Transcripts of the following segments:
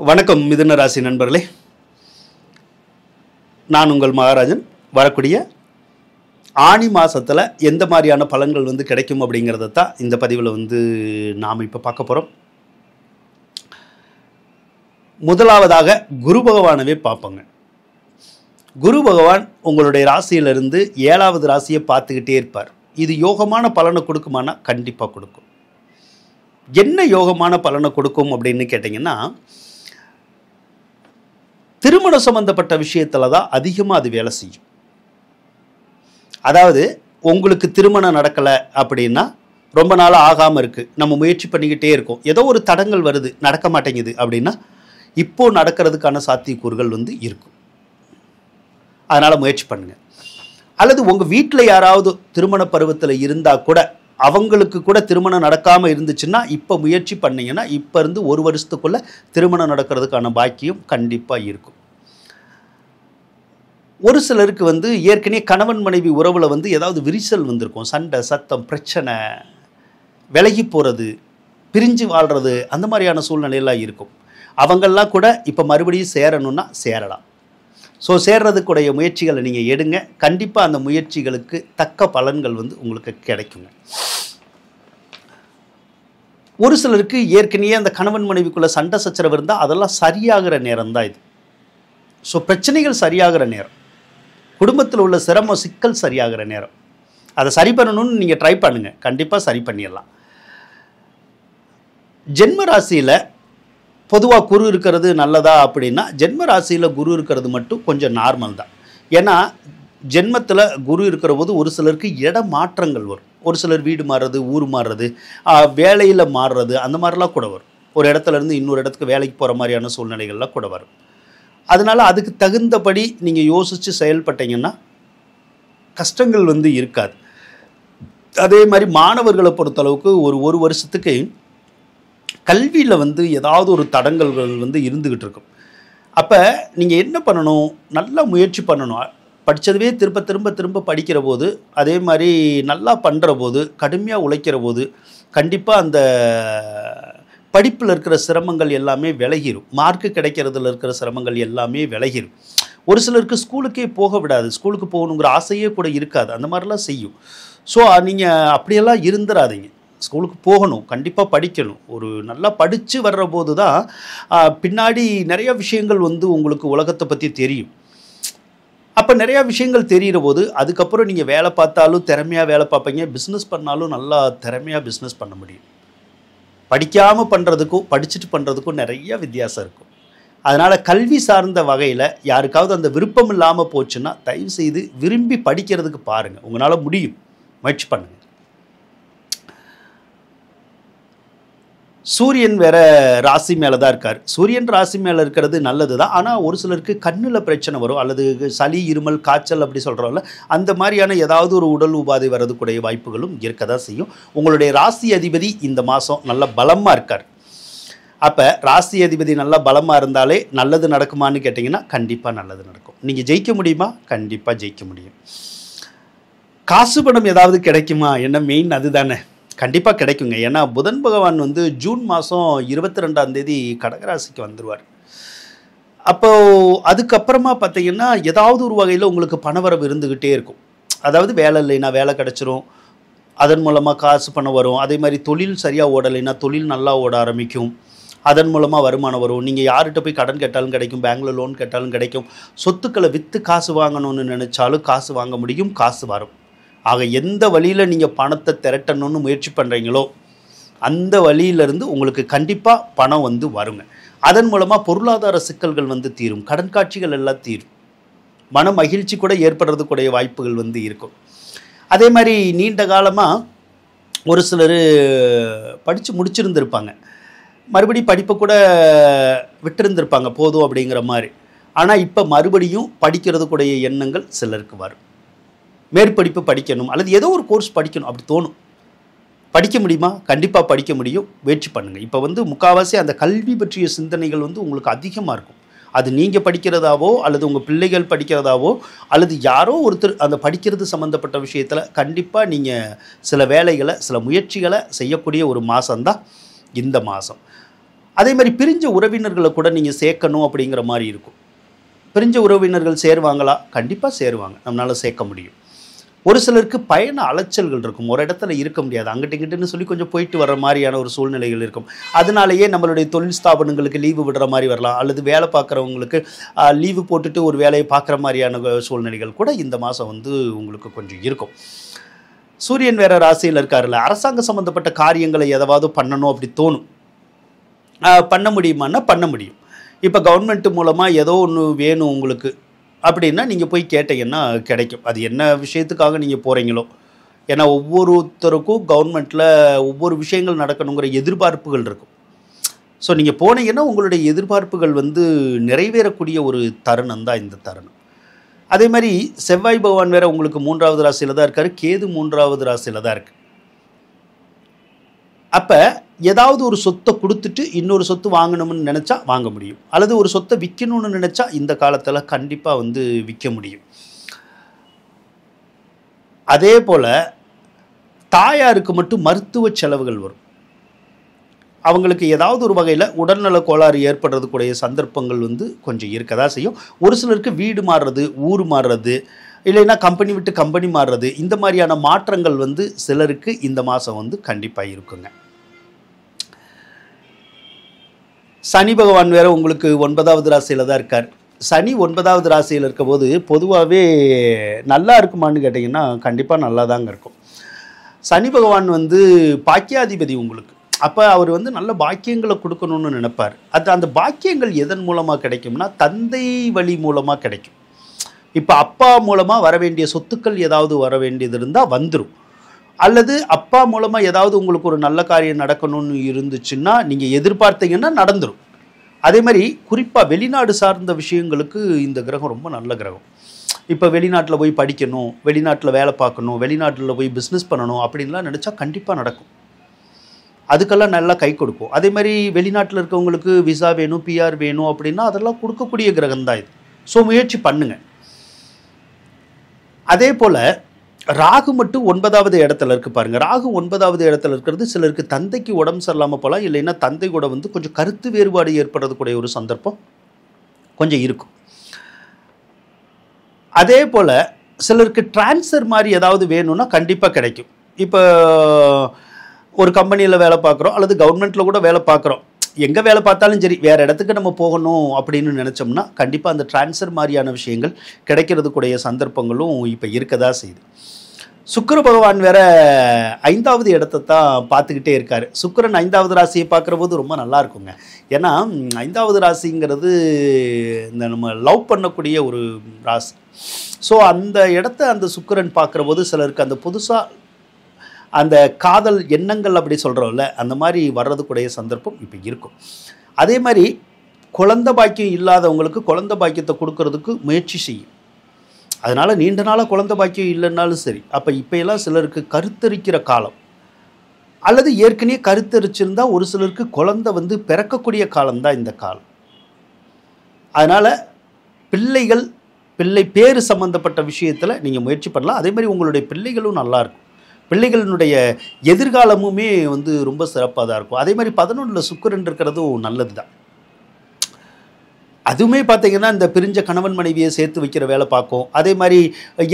வணக்கம் மிதுன ராசி நண்பர்களே, நான் உங்கள் மகாராஜன். வரக்கூடிய ஆனி மாதத்தில் எந்த மாதிரியான பலன்கள் கிடைக்கும் அப்படிங்கிறத தான் இந்த பதிவில் நாம் இப்போ பார்க்க போகிறோம். முதலாவதாக குரு பகவானவே பார்ப்போங்க. குரு பகவான் உங்களுடைய ராசியிலிருந்து 7வது ராசியை பார்த்துக்கிட்டே இருப்பார். இது யோகமான பலனை கொடுக்குமானா கண்டிப்பாக கொடுக்கும். என்ன யோகமான பலனை கொடுக்கும் அப்படின்னு கேட்டிங்கன்னா, திருமணம் சம்பந்தப்பட்ட விஷயத்தில் தான் அதிகமாக அது வேலை செய்யும். அதாவது உங்களுக்கு திருமணம் நடக்கலை அப்படின்னா, ரொம்ப நாள் ஆகாமல் இருக்குது, நம்ம முயற்சி பண்ணிக்கிட்டே இருக்கோம், ஏதோ ஒரு தடங்கள் வருது, நடக்க மாட்டேங்குது அப்படின்னா இப்போது நடக்கிறதுக்கான சாத்தியக்கூறுகள் இருக்கும். அதனால் முயற்சி பண்ணுங்கள். அல்லது உங்கள் வீட்டில் யாராவது திருமண பருவத்தில் இருந்தால் கூட அவங்களுக்கு கூட திருமணம் நடக்காமல் இருந்துச்சுன்னா இப்போ முயற்சி பண்ணிங்கன்னா இப்போ இருந்து ஒரு வருஷத்துக்குள்ளே திருமணம் நடக்கிறதுக்கான பாக்கியம் கண்டிப்பாக இருக்கும். ஒரு சிலருக்கு ஏற்கனவே கணவன் மனைவி உறவில் ஏதாவது விரிசல் வந்திருக்கும், சண்டை சத்தம் பிரச்சனை, விலகி போகிறது, பிரிஞ்சு வாழ்கிறது, அந்த மாதிரியான சூழ்நிலையெல்லாம் இருக்கும். அவங்கெல்லாம் கூட இப்போ மறுபடியும் சேரணும்னா சேரலாம். ஸோ சேர்றதுக்குடைய முயற்சிகளை நீங்கள் எடுங்க. கண்டிப்பாக அந்த முயற்சிகளுக்கு தக்க பலன்கள் உங்களுக்கு கிடைக்குங்க. ஒரு சிலருக்கு ஏற்கனவே அந்த கணவன் மனைவிக்குள்ளே சண்டை சச்சரவு இருந்தால் அதெல்லாம் சரியாகிற நேரம் தான் இது. ஸோ பிரச்சனைகள் சரியாகிற நேரம், குடும்பத்தில் உள்ள சிரமம் சிக்கல் சரியாகிற நேரம். அதை சரி பண்ணணும்னு நீங்கள் ட்ரை பண்ணுங்கள், கண்டிப்பாக சரி பண்ணிடலாம். ஜென்ம ராசியில் பொதுவாக குரு இருக்கிறது நல்லதா அப்படின்னா, ஜென்ம ராசியில் குரு இருக்கிறது மட்டும் கொஞ்சம் நார்மல் தான். ஏன்னா ஜென்மத்தில் குரு இருக்கிற போது ஒரு சிலருக்கு இட மாற்றங்கள் வரும். ஒரு சிலர் வீடு மாறுறது, ஊர் மாறுறது, வேலையில் மாறுறது, அந்த மாதிரிலாம் கூட வரும். ஒரு இடத்துலேருந்து இன்னொரு இடத்துக்கு வேலைக்கு போகிற மாதிரியான சூழ்நிலைகள்லாம் கூட வரும். அதனால் அதுக்கு தகுந்தபடி நீங்கள் யோசித்து செயல்பட்டீங்கன்னா கஷ்டங்கள் இருக்காது. அதே மாதிரி மாணவர்களை பொறுத்தளவுக்கு ஒரு வருஷத்துக்கு கல்வியில் ஏதாவது ஒரு தடங்கல்கள் இருந்துக்கிட்டு இருக்கும். அப்போ நீங்கள் என்ன பண்ணணும், நல்லா முயற்சி பண்ணணும். படித்ததுவே திரும்ப திரும்ப திரும்ப படிக்கிற போது, அதே மாதிரி நல்லா பண்ணுற போது, கடுமையாக உழைக்கிற போது கண்டிப்பாக அந்த படிப்பில் இருக்கிற சிரமங்கள் எல்லாமே விலகிடும். மார்க்கு கிடைக்கிறதுல இருக்கிற சிரமங்கள் எல்லாமே விலகிடும். ஒரு சிலருக்கு ஸ்கூலுக்கே போக விடாது, ஸ்கூலுக்கு போகணுங்கிற ஆசையே கூட இருக்காது, அந்த மாதிரிலாம் செய்யும். ஸோ நீங்கள் அப்படியெல்லாம் இருந்துடாதீங்க. ஸ்கூலுக்கு போகணும், கண்டிப்பாக படிக்கணும். ஒரு நல்லா படித்து வர்ற போது தான் பின்னாடி நிறைய விஷயங்கள் உங்களுக்கு உலகத்தை பற்றி தெரியும். அப்போ நிறையா விஷயங்கள் தெரிகிற போது அதுக்கப்புறம் நீங்கள் வேலை பார்த்தாலும் திறமையாக வேலை பார்ப்பீங்க, பிஸ்னஸ் பண்ணாலும் நல்லா திறமையாக பிஸ்னஸ் பண்ண முடியும். படிக்காமல் பண்ணுறதுக்கும் படிச்சுட்டு பண்ணுறதுக்கும் நிறைய வித்தியாசம் இருக்கும். அதனால் கல்வி சார்ந்த வகையில் யாருக்காவது அந்த விருப்பம் இல்லாமல் போச்சுன்னா தயவுசெய்து விரும்பி படிக்கிறதுக்கு பாருங்கள், உங்களால் முடியும், முயற்சி பண்ணுங்கள். சூரியன் வேற ராசி மேலே தான் இருக்கார். சூரியன் ராசி மேலே இருக்கிறது நல்லது தான். ஆனால் ஒரு சிலருக்கு கண்ணில் பிரச்சனை வரும், அல்லது சளி இருமல் காய்ச்சல் அப்படி சொல்கிறோம்ல, அந்த மாதிரியான ஏதாவது ஒரு உடல் உபாதை வர்றதுக்குடைய வாய்ப்புகளும் இருக்க தான் செய்யும். உங்களுடைய ராசி அதிபதி இந்த மாதம் நல்ல பலமாக இருக்கார். அப்போ ராசி அதிபதி நல்லா பலமாக இருந்தாலே நல்லது நடக்குமான்னு கேட்டிங்கன்னா கண்டிப்பாக நல்லது நடக்கும். நீங்கள் ஜெயிக்க முடியுமா? கண்டிப்பாக ஜெயிக்க முடியும். காசு பணம் ஏதாவது கிடைக்குமா? என்ன மெயின் அதுதானே, கண்டிப்பாக கிடைக்குங்க. ஏன்னா புதன் பகவான் ஜூன் மாதம் 22ஆம் தேதி கடகராசிக்கு வந்துடுவார். அப்போது அதுக்கப்புறமா பார்த்தீங்கன்னா ஏதாவது ஒரு வகையில் உங்களுக்கு பணவரவு இருந்துக்கிட்டே இருக்கும். அதாவது வேலை இல்லைன்னா வேலை கிடச்சிரும், அதன் மூலமாக காசு பணம் வரும். அதே மாதிரி தொழில் சரியாக ஓடலைன்னா தொழில் நல்லா ஓட ஆரம்பிக்கும், அதன் மூலமாக வருமானம் வரும். நீங்கள் யார்கிட்ட போய் கடன் கேட்டாலும் கிடைக்கும், பேங்க்கில் லோன் கேட்டாலும் கிடைக்கும். சொத்துக்களை விற்று காசு வாங்கணும்னு நினச்சாலும் காசு வாங்க முடியும், காசு வரும். ஆக எந்த வழியில் நீங்கள் பணத்தை திரட்டணும்னு முயற்சி பண்ணுறீங்களோ அந்த வழியிலேருந்து உங்களுக்கு கண்டிப்பாக பணம் வருங்க. அதன் மூலமாக பொருளாதார சிக்கல்கள் தீரும், கடன் காட்சிகள் எல்லாம் தீரும், மன மகிழ்ச்சி கூட ஏற்படுறதுக்குடைய வாய்ப்புகள் இருக்கும். அதே மாதிரி நீண்ட காலமாக ஒரு சிலர் படித்து முடிச்சிருந்துருப்பாங்க, மறுபடியும் படிப்பை கூட விட்டுருந்துருப்பாங்க போதும் அப்படிங்கிற மாதிரி. ஆனால் இப்போ மறுபடியும் படிக்கிறதுக்குடைய எண்ணங்கள் சிலருக்கு வரும். மேற்படிப்பு படிக்கணும் அல்லது ஏதோ ஒரு கோர்ஸ் படிக்கணும் அப்படி தோணும். படிக்க முடியுமா? கண்டிப்பாக படிக்க முடியும், முயற்சி பண்ணுங்கள். இப்போ முக்கால்வாசி அந்த கல்வி பற்றிய சிந்தனைகள் உங்களுக்கு அதிகமாக இருக்கும். அது நீங்கள் படிக்கிறதாவோ அல்லது உங்கள் பிள்ளைகள் படிக்கிறதாவோ அல்லது யாரோ ஒருத்தர் அந்த படிக்கிறது சம்மந்தப்பட்ட விஷயத்தில் கண்டிப்பாக நீங்கள் சில வேலைகளை சில முயற்சிகளை செய்யக்கூடிய ஒரு மாதம்தான் இந்த மாதம். அதே மாதிரி பிரிஞ்ச உறவினர்களை கூட நீங்கள் சேர்க்கணும் அப்படிங்கிற மாதிரி இருக்கும். பிரிஞ்ச உறவினர்கள் சேருவாங்களா? கண்டிப்பாக சேருவாங்க, நம்மளால் சேர்க்க முடியும். ஒரு சிலருக்கு பயண அலைச்சல்கள் இருக்கும், ஒரு இடத்துல இருக்க முடியாது, அங்கிட்டு இங்கிட்டுன்னு சொல்லி கொஞ்சம் போயிட்டு வர்ற மாதிரியான ஒரு சூழ்நிலைகள் இருக்கும். அதனாலேயே நம்மளுடைய தொழில் ஸ்தாபனங்களுக்கு லீவு விடுற மாதிரி வரலாம், அல்லது வேலை பார்க்குறவங்களுக்கு லீவு போட்டுட்டு ஒரு வேலையை பார்க்குற மாதிரியான சூழ்நிலைகள் கூட இந்த மாதம் வந்து உங்களுக்கு கொஞ்சம் இருக்கும். சூரியன் வேற ராசியில் இருக்காருல்ல, அரசாங்க சம்மந்தப்பட்ட காரியங்களை எதாவது பண்ணணும் அப்படி தோணும். பண்ண முடியுமான்னா பண்ண முடியும். இப்போ கவர்மெண்ட் மூலமாக ஏதோ ஒன்று வேணும் உங்களுக்கு அப்படின்னா நீங்கள் போய் கேட்டீங்கன்னா கிடைக்கும். அது என்ன விஷயத்துக்காக நீங்கள் போகிறீங்களோ, ஏன்னா ஒவ்வொருத்தருக்கும் கவர்மெண்ட்டில் ஒவ்வொரு விஷயங்கள் நடக்கணுங்கிற எதிர்பார்ப்புகள் இருக்கும். ஸோ நீங்கள் போனீங்கன்னா உங்களுடைய எதிர்பார்ப்புகள் வந்து நிறைவேறக்கூடிய ஒரு தருணம் தான் இந்த தருணம். அதே மாதிரி செவ்வாய் பகவான் வேறு உங்களுக்கு 3வது ராசியில் தான் இருக்கார், கேது 3வது ராசியில் தான் இருக்குது. அப்போ ஏதாவது ஒரு சொத்தை கொடுத்துட்டு இன்னொரு சொத்து வாங்கணும்னு நினச்சா வாங்க முடியும், அல்லது ஒரு சொத்தை விற்கணும்னு நினச்சா இந்த காலத்தில் கண்டிப்பாக வந்து விற்க முடியும். அதே போல் தாயாருக்கு மட்டும் மருத்துவ செலவுகள் வரும். அவங்களுக்கு ஏதாவது ஒரு வகையில் உடல்நல கோளாறு ஏற்படுறதுக்குடைய சந்தர்ப்பங்கள் வந்து கொஞ்சம் இருக்க தான் செய்யும். ஒரு சிலருக்கு வீடு மாறுறது, ஊர் மாறுறது, இல்லைன்னா கம்பெனி விட்டு கம்பெனி மாறுறது, இந்த மாதிரியான மாற்றங்கள் வந்து சிலருக்கு இந்த மாதம் வந்து கண்டிப்பாக இருக்குங்க. சனி பகவான் வேறு உங்களுக்கு 9வது ராசியில் தான் இருக்கார். சனி 9வது ராசியில் இருக்கும்போது பொதுவாகவே நல்லா இருக்குமான்னு கேட்டிங்கன்னா கண்டிப்பாக நல்லா தாங்க இருக்கும். சனி பகவான் வந்து பாக்கியாதிபதி உங்களுக்கு. அப்போ அவர் வந்து நல்ல பாக்கியங்களை கொடுக்கணும்னு நினைப்பார். அந்த பாக்கியங்கள் எதன் மூலமாக கிடைக்கும்னா தந்தை வழி மூலமாக கிடைக்கும். இப்போ அப்பா மூலமாக வர வேண்டிய சொத்துக்கள் ஏதாவது வர வேண்டியது இருந்தால் வந்துடும், அல்லது அப்பா மூலமாக ஏதாவது உங்களுக்கு ஒரு நல்ல காரியம் நடக்கணும்னு இருந்துச்சுன்னா நீங்கள் எதிர்பார்த்தீங்கன்னா நடந்துடும். அதே மாதிரி குறிப்பாக வெளிநாடு சார்ந்த விஷயங்களுக்கு இந்த கிரகம் ரொம்ப நல்ல கிரகம். இப்போ வெளிநாட்டில் போய் படிக்கணும், வெளிநாட்டில் வேலை பார்க்கணும், வெளிநாட்டில் போய் பிஸ்னஸ் பண்ணணும் அப்படின்லாம் நினச்சா கண்டிப்பாக நடக்கும். அதுக்கெல்லாம் நல்லா கை கொடுக்கும். அதே மாதிரி வெளிநாட்டில் இருக்கவங்களுக்கு விசா வேணும், பிஆர் வேணும் அப்படின்னா அதெல்லாம் கொடுக்கக்கூடிய கிரகம் தான் இது. ஸோ முயற்சி பண்ணுங்க. அதே போல் ராகு மட்டும் 9வது இடத்துல இருக்குது பாருங்கள். ராகு 9வது இடத்துல இருக்கிறது சிலருக்கு தந்தைக்கு உடம்பு சரியில்லாமல் போகலாம், இல்லைன்னா தந்தை கூட வந்து கொஞ்சம் கருத்து வேறுபாடு ஏற்படுறதுக்கூடிய ஒரு சந்தர்ப்பம் கொஞ்சம் இருக்கும். அதே போல் சிலருக்கு டிரான்ஸ்ஃபர் மாதிரி ஏதாவது வேணும்னா கண்டிப்பாக கிடைக்கும். இப்போ ஒரு கம்பெனியில் வேலை பார்க்குறோம், அல்லது கவர்மெண்ட்டில் கூட வேலை பார்க்குறோம், எங்கே வேலை பார்த்தாலும் சரி வேறு இடத்துக்கு நம்ம போகணும் அப்படின்னு நினச்சோம்னா கண்டிப்பாக அந்த டிரான்ஸ்ஃபர் மாதிரியான விஷயங்கள் கிடைக்கிறதுக்குடைய சந்தர்ப்பங்களும் இப்போ இருக்க தான் செய்யுது. சுக்கிர பகவான் வேற 5வது இடத்தை தான் பார்த்துக்கிட்டே இருக்கார். சுக்கிரன் 5வது ராசியை பார்க்குற போது ரொம்ப நல்லா இருக்குங்க. ஏன்னா 5வது ராசிங்கிறது இந்த நம்ம லவ் பண்ணக்கூடிய ஒரு ராசி. ஸோ அந்த இடத்த அந்த சுக்கிரன் பார்க்குற போது சிலருக்கு அந்த புதுசாக அந்த காதல் எண்ணங்கள் அப்படி சொல்கிறோம்ல, அந்த மாதிரி வர்றதுக்குடைய சந்தர்ப்பம் இப்போ இருக்கும். அதே மாதிரி குழந்தை பாக்கியம் இல்லாதவங்களுக்கு குழந்தை பாக்கியத்தை கொடுக்கறதுக்கு முயற்சி செய்யும். அதனால் நீண்ட நாளாக குழந்தை பாக்கியம் இல்லைன்னாலும் சரி, அப்போ இப்போயெல்லாம் சிலருக்கு கருத்தரிக்கிற காலம், அல்லது ஏற்கனவே கருத்தரிச்சிருந்தா ஒரு சிலருக்கு குழந்தை வந்து பிறக்கக்கூடிய காலம்தான் இந்த காலம். அதனால் பிள்ளை பேர் சம்மந்தப்பட்ட விஷயத்தில் நீங்கள் முயற்சி பண்ணலாம். அதே மாதிரி உங்களுடைய பிள்ளைகளும் நல்லாயிருக்கும், பிள்ளைகளினுடைய எதிர்காலமுமே வந்து ரொம்ப சிறப்பாக தான் இருக்கும். அதே மாதிரி 11ல் சுக்கிரன் இருக்கிறதும் நல்லது தான். அதுவுமே பார்த்தீங்கன்னா இந்த பிரிஞ்ச கணவன் மனைவியை சேர்த்து வைக்கிற வேலை பார்க்கும். அதே மாதிரி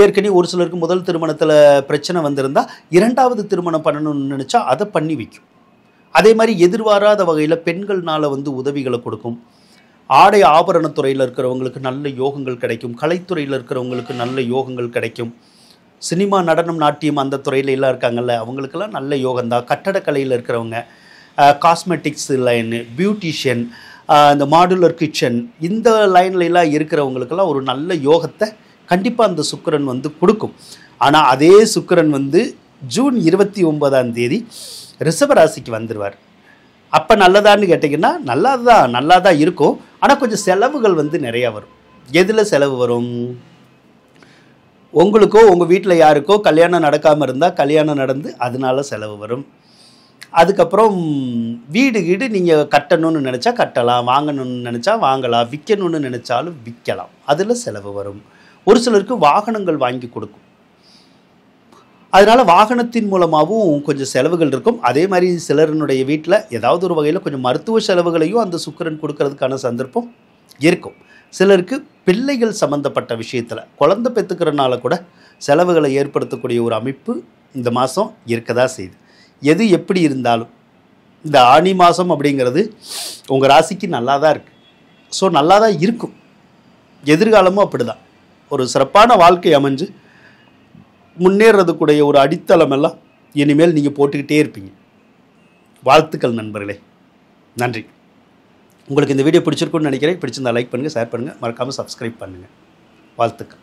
ஏற்கனவே ஒரு சிலருக்கு முதல் திருமணத்தில் பிரச்சனை வந்திருந்தால் 2வது திருமணம் பண்ணணும்னு நினச்சா அதை பண்ணி வைக்கும். அதே மாதிரி எதிர்பாராத வகையில் பெண்கள்னால் வந்து உதவிகளை கொடுக்கும். ஆடை ஆபரணத்துறையில் இருக்கிறவங்களுக்கு நல்ல யோகங்கள் கிடைக்கும். கலைத்துறையில் இருக்கிறவங்களுக்கு நல்ல யோகங்கள் கிடைக்கும். சினிமா, நடனம், நாட்டியம் அந்த துறையில எல்லாம் இருக்காங்கல்ல, அவங்களுக்கெல்லாம் நல்ல யோகம்தான். கட்டடக்கலையில் இருக்கிறவங்க, காஸ்மெட்டிக்ஸ் லைனு, பியூட்டிஷியன், இந்த மாடுலர் கிச்சன், இந்த லைன்லாம் இருக்கிறவங்களுக்கெல்லாம் ஒரு நல்ல யோகத்தை கண்டிப்பாக அந்த சுக்கிரன் வந்து கொடுக்கும். ஆனால் அதே சுக்கிரன் வந்து ஜூன் 29ஆம் தேதி ரிஷபராசிக்கு வந்துடுவார். அப்போ நல்லதான்னு கேட்டிங்கன்னா நல்லா தான் இருக்கும். ஆனால் கொஞ்சம் செலவுகள் வந்து நிறையா வரும். எதில் செலவு வரும்? உங்களுக்கோ உங்கள் வீட்டில் யாருக்கோ கல்யாணம் நடக்காமல் இருந்தால் கல்யாணம் நடந்து அதனால செலவு வரும். அதுக்கப்புறம் வீடு நீங்கள் கட்டணும்னு நினச்சா கட்டலாம், வாங்கணும்னு நினச்சா வாங்கலாம், விற்கணும்னு நினச்சாலும் விற்கலாம், அதில் செலவு வரும். ஒரு சிலருக்கு வாகனங்கள் வாங்கி கொடுக்கும். அதனால் வாகனத்தின் மூலமாகவும் கொஞ்சம் செலவுகள் இருக்கும். அதே மாதிரி சிலருடைய வீட்டில் ஏதாவது ஒரு வகையில் கொஞ்சம் மருத்துவ செலவுகளையும் அந்த சுக்கிரன் கொடுக்கறதுக்கான சந்தர்ப்பம் இருக்கும். சிலருக்கு பிள்ளைகள் சம்மந்தப்பட்ட விஷயத்தில் குழந்தை பெற்றுக்கிறனால கூட செலவுகளை ஏற்படுத்தக்கூடிய ஒரு அமைப்பு இந்த மாதம் இருக்கதா செய்யுது. எது எப்படி இருந்தாலும் இந்த ஆனி மாதம் அப்படிங்கிறது உங்கள் ராசிக்கு நல்லா தான் இருக்குது. ஸோ நல்லா தான் இருக்கும். எதிர்காலமும் அப்படி தான் ஒரு சிறப்பான வாழ்க்கை அமைஞ்சு முன்னேறதுக்குடைய ஒரு அடித்தளம் எல்லாம் இனிமேல் நீங்கள் போட்டுக்கிட்டே இருப்பீங்க. வாழ்த்துக்கள் நண்பர்களே. நன்றி. உங்களுக்கு இந்த வீடியோ பிடிச்சிருக்குன்னு நினைக்கிறேன். பிடிச்சிருந்தா லைக் பண்ணுங்கள், ஷேர் பண்ணுங்கள், மறக்காமல் சப்ஸ்கிரைப் பண்ணுங்கள். வாழ்த்துக்கள்.